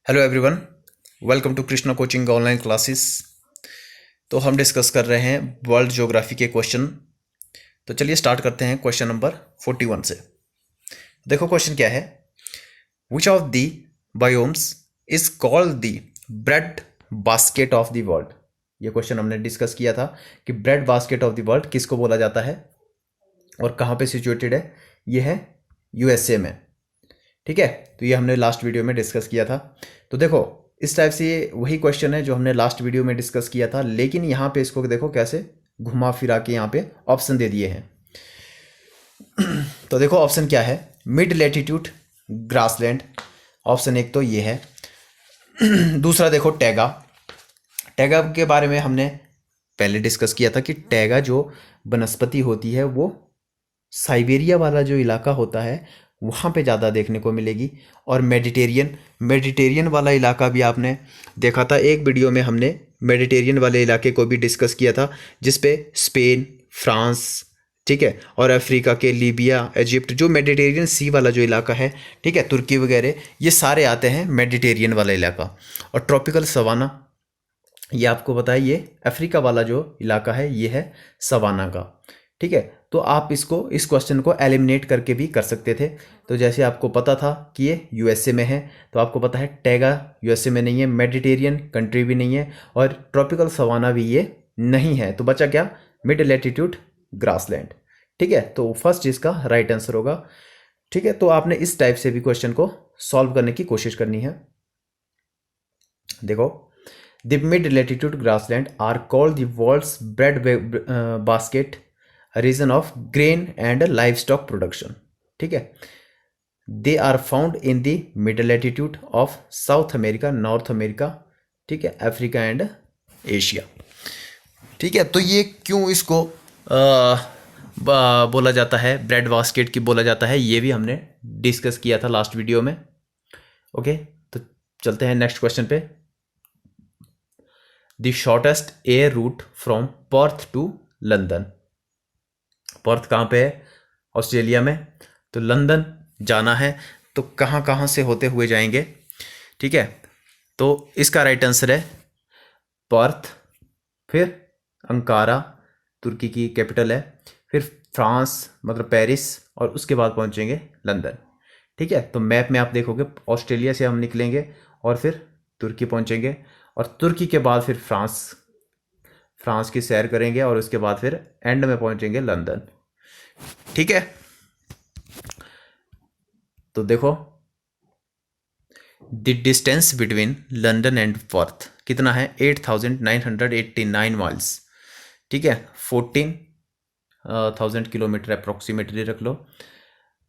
Hello everyone, welcome to Krishna coaching online classes. तो हम discuss कर रहे हैं वर्ल्ड ज्योग्राफी के क्वेश्चन। तो चलिए स्टार्ट करते हैं क्वेश्चन नंबर 41 से। देखो क्वेश्चन क्या है। Which of the biomes is called the bread basket of the world. ये क्वेश्चन हमने डिस्कस किया था कि bread basket of the world किसको बोला जाता है और कहाँ पे सिचुएटेड है। ये है यूएसए में। ठीक है, तो ये हमने लास्ट वीडियो में डिस्कस किया था। तो देखो इस टाइप से ये वही क्वेश्चन है जो हमने लास्ट वीडियो में डिस्कस किया था, लेकिन यहाँ पे इसको देखो कैसे घुमा फिरा के यहाँ पे ऑप्शन दे दिए हैं। तो देखो ऑप्शन क्या है। मिड लेटीट्यूड ग्रासलैंड, ऑप्शन एक तो ये है। दूसरा देखो टैगा। टैगा के बारे में हमने पहले डिस्कस किया था कि टैगा जो वनस्पति होती है वो साइबेरिया वाला जो इलाका होता है वहाँ पे ज़्यादा देखने को मिलेगी। और मेडिटेरियन वाला इलाका भी आपने देखा था, एक वीडियो में हमने मेडिटेरियन वाले इलाके को भी डिस्कस किया था जिस पे स्पेन, फ्रांस, ठीक है, और अफ्रीका के लीबिया, इजिप्ट, जो मेडिटेरियन सी वाला जो इलाका है, ठीक है, तुर्की वगैरह, ये सारे आते हैं मेडिटेरियन वाला इलाका। और ट्रॉपिकल सवाना, ये आपको पता है ये अफ्रीका वाला जो इलाका है ये है सवाना का। ठीक है, तो आप इस क्वेश्चन को एलिमिनेट करके भी कर सकते थे। तो जैसे आपको पता था कि ये यूएसए में है, तो आपको पता है टैगा यूएसए में नहीं है, मेडिटेरियन कंट्री भी नहीं है, और ट्रॉपिकल सवाना भी ये नहीं है। तो बचा क्या? Mid latitude grassland. ठीक है, तो फर्स्ट इसका राइट आंसर होगा। ठीक है, तो आपने इस टाइप से भी क्वेश्चन को सॉल्व करने की कोशिश करनी है। देखो, the mid latitude grassland are called the world's bread basket region of grain and livestock production. ठीक है, they are found in the middle latitude of South America, North America, ठीक है, अफ्रीका एंड एशिया। ठीक है, तो ये क्यों इसको बोला जाता है, ब्रेड बास्केट की बोला जाता है, ये भी हमने डिस्कस किया था लास्ट वीडियो में। ओके, तो चलते हैं नेक्स्ट क्वेश्चन पे। The shortest air route from Perth to London. Perth कहाँ पे है? ऑस्ट्रेलिया में। तो लंदन जाना है तो कहाँ कहाँ से होते हुए जाएंगे? ठीक है, तो इसका राइट आंसर है पर्थ, फिर अंकारा, तुर्की की कैपिटल है, फिर फ्रांस मतलब पेरिस, और उसके बाद पहुंचेंगे लंदन। ठीक है, तो मैप में आप देखोगे ऑस्ट्रेलिया से हम निकलेंगे और फिर तुर्की पहुंचेंगे, और तुर्की के बाद फिर फ्रांस की सैर करेंगे, और उसके बाद फिर एंड में पहुंचेंगे लंदन। ठीक है, तो देखो the distance between London and Perth कितना है? 8,989 माइल्स। ठीक है, 14,000 किलोमीटर अप्रोक्सीमेटली रख लो।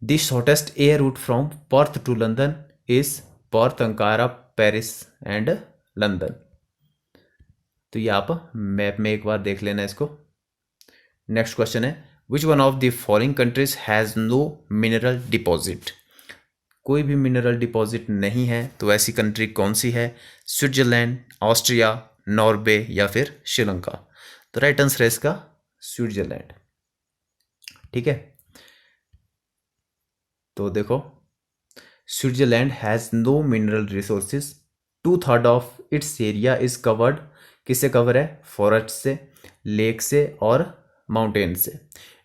The shortest air route from Perth to London is Perth, Ankara, Paris and London. तो ये आप मैप में एक बार देख लेना इसको। नेक्स्ट क्वेश्चन है, which one of the following countries has no mineral deposit. कोई भी मिनरल डिपॉजिट नहीं है, तो ऐसी कंट्री कौन सी है? स्विट्जरलैंड, ऑस्ट्रिया, नॉर्वे या फिर श्रीलंका। तो राइट आंसर है इसका स्विट्जरलैंड। ठीक है, तो देखो Switzerland has no mineral resources, 2/3 of its area is covered. किससे कवर है? फॉरेस्ट से, लेक से और माउंटेन से।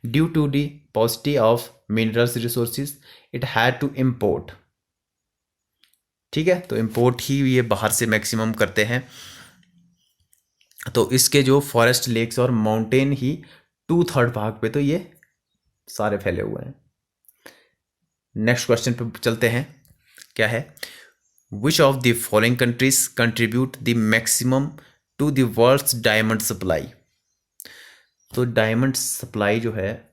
Due to the paucity of minerals resources it had to import. ठीक है, तो इम्पोर्ट ही ये बाहर से मैक्सिमम करते हैं। तो इसके जो फॉरेस्ट, लेक्स और माउंटेन ही 2/3 भाग पे तो ये सारे फैले हुए हैं। नेक्स्ट क्वेश्चन पे चलते हैं। क्या है? Which of the following countries contribute the maximum to the world's diamond supply. तो डायमंड सप्लाई जो है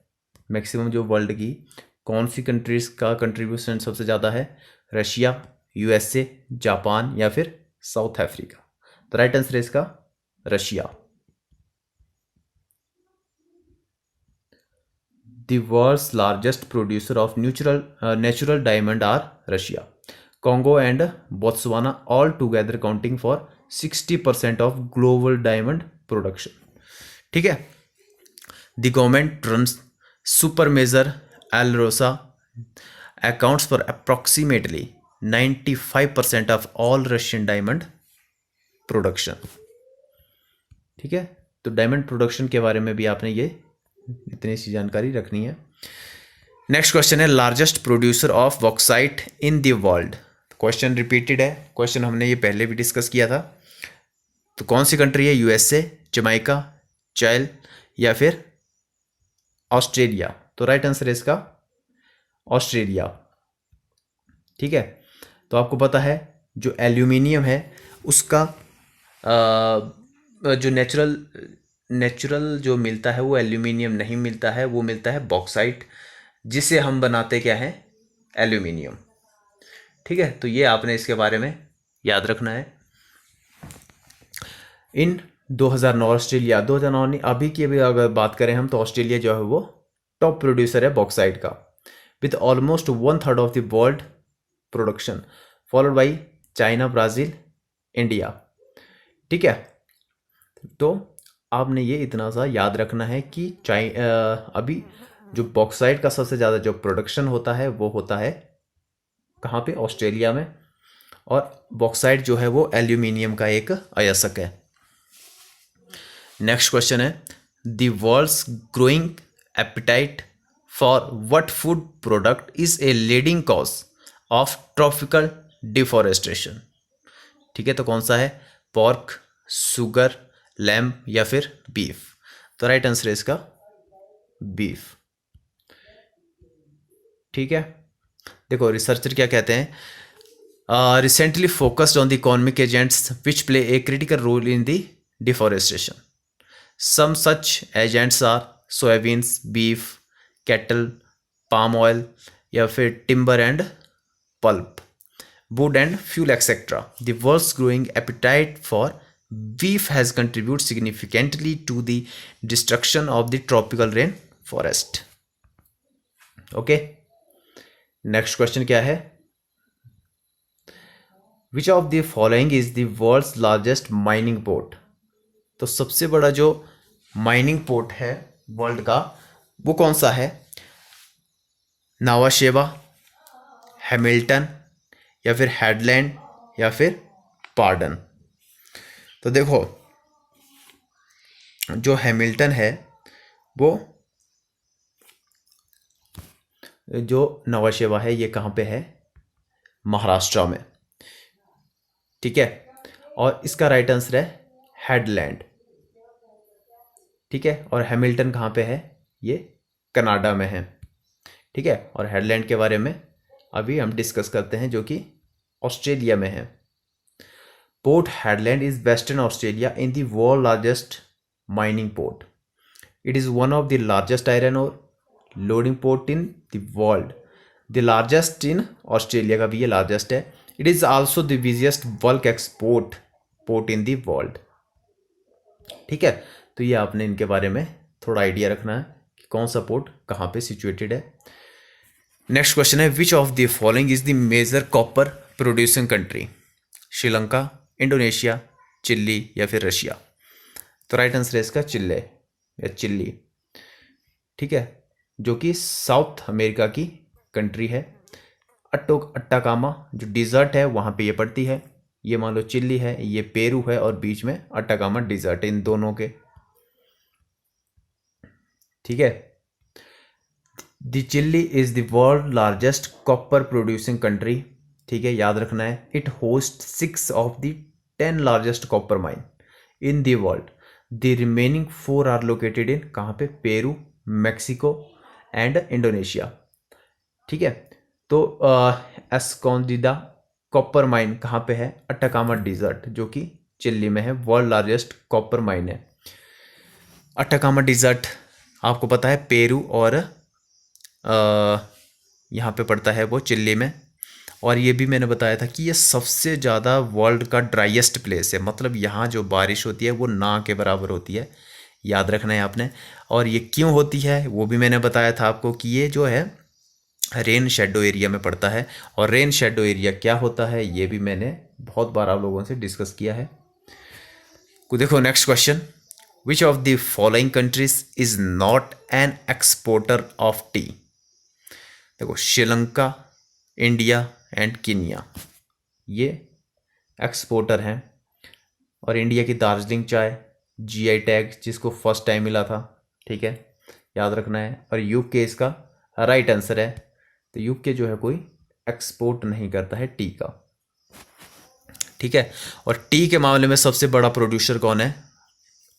मैक्सिमम जो वर्ल्ड की, कौन सी कंट्रीज का कंट्रीब्यूशन सबसे ज़्यादा है? रशिया, यूएसए, जापान या फिर साउथ अफ्रीका। तो राइट आंसर है इसका Russia. The world's largest producer of natural diamond are Russia, Congo and Botswana all together counting for 60% of global diamond production. ठीक है, the government runs super major Alrosa accounts for approximately 95% of all Russian diamond production. ठीक है, तो diamond production के बारे में भी आपने ये इतनी सी जानकारी रखनी है। नेक्स्ट क्वेश्चन है largest producer of bauxite in the world. Question repeated है, क्वेश्चन हमने ये पहले भी डिस्कस किया था। तो कौन सी कंट्री है? यूएसए, जमाइका, चाइल या फिर ऑस्ट्रेलिया? तो राइट आंसर है इसका ऑस्ट्रेलिया। ठीक है, तो आपको पता है जो एल्यूमिनियम है उसका जो नेचुरल जो मिलता है वो एल्यूमिनियम नहीं मिलता है, वो मिलता है बॉक्साइट, जिसे हम बनाते क्या है? एल्यूमिनियम। ठीक है, तो ये आपने इसके बारे में याद रखना है। इन 2009 ऑस्ट्रेलिया 2009 नहीं, अभी की अभी अगर बात करें हम तो ऑस्ट्रेलिया जो है वो टॉप प्रोड्यूसर है बॉक्साइट का with almost 1/3 of the world production, followed by China, Brazil, India. ठीक है, तो आपने ये इतना सा याद रखना है कि अभी जो बॉक्साइट का सबसे ज़्यादा जो प्रोडक्शन होता है वो होता है कहाँ पे? ऑस्ट्रेलिया में। और बॉक्साइट जो है वो एल्यूमिनियम का एक अयस्क है। नेक्स्ट क्वेश्चन है the world's growing appetite for what food product is a leading cause of tropical deforestation? ठीक है, तो कौन सा है? पॉर्क, सुगर, लैम्ब या फिर बीफ? तो राइट आंसर है इसका बीफ। ठीक है, देखो रिसर्चर क्या कहते हैं, recently focused on the economic agents which play a critical role in the deforestation. Some such agents are soyabeans, beef, cattle, palm oil या फिर timber and pulp, wood and fuel, etc. The world's growing appetite for beef has contributed significantly to the destruction of the tropical rainforest. Okay. Next question क्या है? Which of the following is the world's largest mining port? तो सबसे बड़ा जो mining port है world का वो कौन सा है? नावा शेवा, हैमिल्टन या फिर हेडलैंड या फिर पार्डन? तो देखो जो हैमिल्टन है वो जो नवा शेवा है ये कहाँ पे है? महाराष्ट्र में। ठीक है, और इसका राइट आंसर है हेडलैंड। ठीक है, और हैमिल्टन कहाँ पे है? ये कनाडा में है। ठीक है, और हेडलैंड के बारे में अभी हम डिस्कस करते हैं जो कि ऑस्ट्रेलिया में है। Port Hedland is Western Australia in the world largest mining port. It is one of the largest iron ore loading port in the world. The largest in Australia का भी ये लार्जेस्ट है। It is also the biggest bulk export port in the world. ठीक है, तो ये आपने इनके बारे में थोड़ा आइडिया रखना है कि कौन सा पोर्ट कहाँ पे सिचुएटेड है। नेक्स्ट क्वेश्चन है which of the following is the major copper producing country? Sri Lanka, Indonesia, Chile या फिर रशिया? तो राइट आंसर है इसका चिल्ले या चिल्ली। ठीक है, जो कि साउथ अमेरिका की कंट्री है। अट्टाकामा जो डिज़र्ट है वहाँ पे ये पड़ती है। ये मान लो चिल्ली है, ये पेरू है और बीच में अट्टाकामा डिज़र्ट है इन दोनों के। ठीक है, the Chile is the world largest copper producing country. ठीक है, याद रखना है। It host 6 of the 10 largest copper mine in the world. The remaining 4 are located in कहाँ पे? Peru, Mexico and Indonesia. ठीक है, तो एस्कोंडिडा कॉपर माइन कहाँ पे है? अट्टाकामा डिज़र्ट जो कि चिल्ली में है, वर्ल्ड लार्जेस्ट कॉपर माइन है। अट्टाकामा डिज़र्ट आपको पता है पेरू और यहाँ पे पड़ता है वो चिल्ली में। और ये भी मैंने बताया था कि ये सबसे ज़्यादा वर्ल्ड का ड्राइएस्ट प्लेस है, मतलब यहाँ जो बारिश होती है वो ना के बराबर होती है, याद रखना है आपने। और ये क्यों होती है वो भी मैंने बताया था आपको कि ये जो है रेन शेडो एरिया में पड़ता है। और रेन शेडो एरिया क्या होता है ये भी मैंने बहुत बार आप लोगों से डिस्कस किया है। देखो next question, which of the following countries is not an exporter of T? देखो श्रीलंका, इंडिया, एंड कीनिया, ये एक्सपोर्टर हैं। और इंडिया की दार्जिलिंग चाय जीआई टैग जिसको फर्स्ट टाइम मिला था, ठीक है, याद रखना है। और यूके इसका राइट आंसर है। तो यूके जो है कोई एक्सपोर्ट नहीं करता है टी का, ठीक है। और टी के मामले में सबसे बड़ा प्रोड्यूसर कौन है,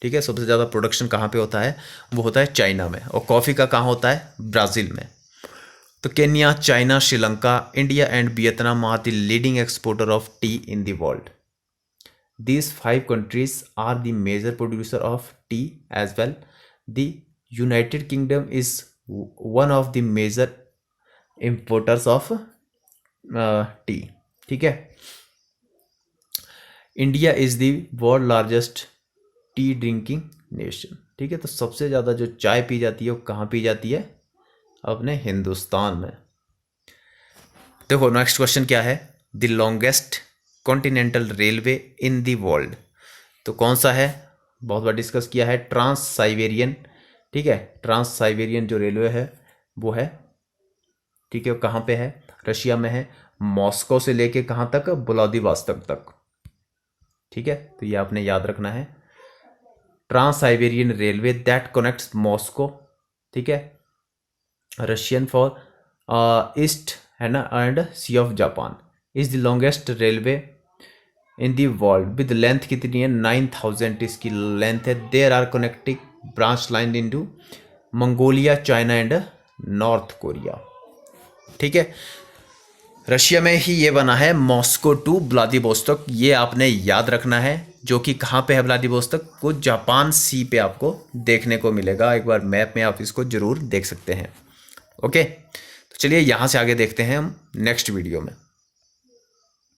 ठीक है, सबसे ज़्यादा प्रोडक्शन कहाँ पे होता है, वो होता है चाइना में। और कॉफ़ी का कहाँ होता है, ब्राज़ील में। तो Kenya, China, Sri Lanka, India and Vietnam are the leading exporter of tea in the world. These 5 countries are the major producer of tea as well. The United Kingdom is one of the major importers of tea, ठीक है। India is the world largest T drinking nation, ठीक है। तो सबसे ज़्यादा जो चाय P जाती है वो कहाँ पी जाती है, अपने हिंदुस्तान में। देखो नेक्स्ट क्वेश्चन क्या है, the longest continental railway in the world. तो कौन सा है, बहुत बार डिस्कस किया है, ट्रांस साइबेरियन, ठीक है। ट्रांस साइबेरियन जो रेलवे है वो है, ठीक है, कहाँ पे है, रशिया में है, मॉस्को से लेके कहाँ तक, व्लादिवोस्तोक तक, ठीक है। तो ये आपने याद रखना है, trans Siberian railway that connects Moscow, ठीक है, रशियन फॉर ईस्ट है ना, and sea of Japan, is the longest railway in the world with length कितनी है, 9000 इसकी लेंथ है। There are connecting branch line into Mongolia, China and North Korea, ठीक है। रशिया में ही ये बना है, मॉस्को टू व्लादिवोस्तोक, ये आपने याद रखना है, जो कि कहाँ पे है व्लादिवोस्तोक, वो जापान सी पे आपको देखने को मिलेगा। एक बार मैप में आप इसको जरूर देख सकते हैं, ओके। तो चलिए यहाँ से आगे देखते हैं हम नेक्स्ट वीडियो में।